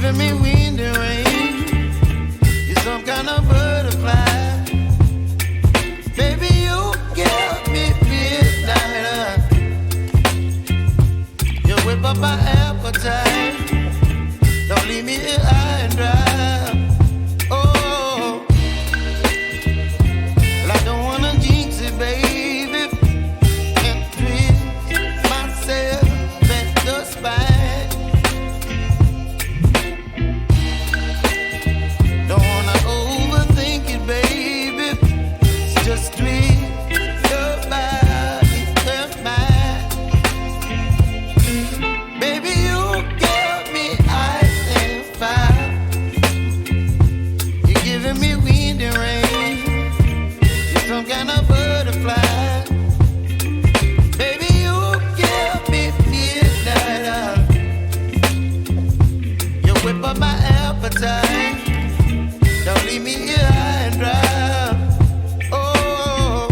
giving me wind and rain. You're some kind of butterfly. Baby, you give me midnight. You whip up my appetite. Don't leave me here high and dry. Oh, well, I don't wanna jinx it, baby, and twist myself at the spine. Don't wanna overthink it, baby. It's just twist your body and mine. Baby, you give me ice and fire. You're giving me wind and rain. You're some kind of butterfly. Baby, you give me midnight. You whip up my appetite. Don't leave me here high and dry. Oh,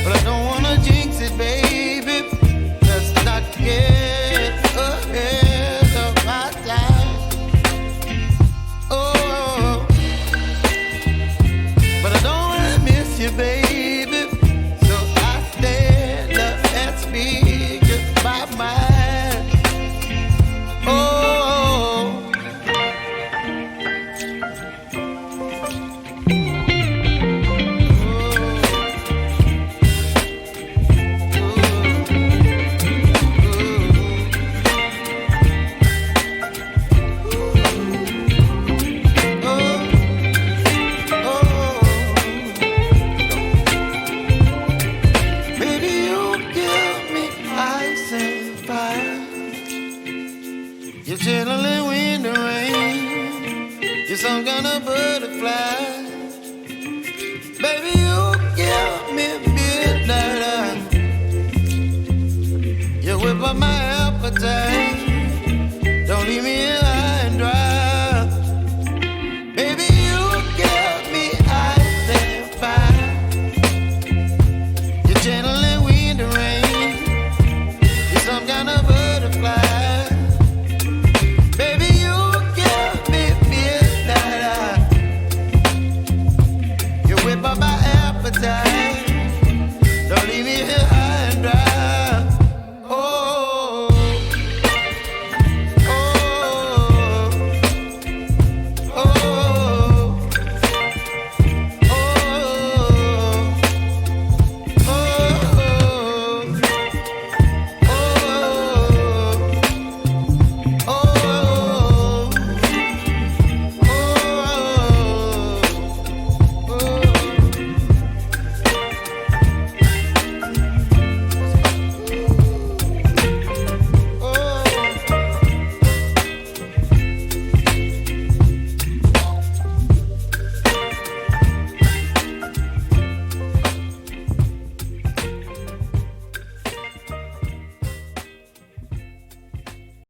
but I don't wanna jinx it, baby. Let's not get ahead of my time. Oh, but I don't wanna miss you, baby. So I stand up and speak my mind. Oh. Baby, you give me ice and fire. You're chilling wind and rain. You're some kind of butterfly. Baby, you give me midnight. You whip up my appetite. Don't leave me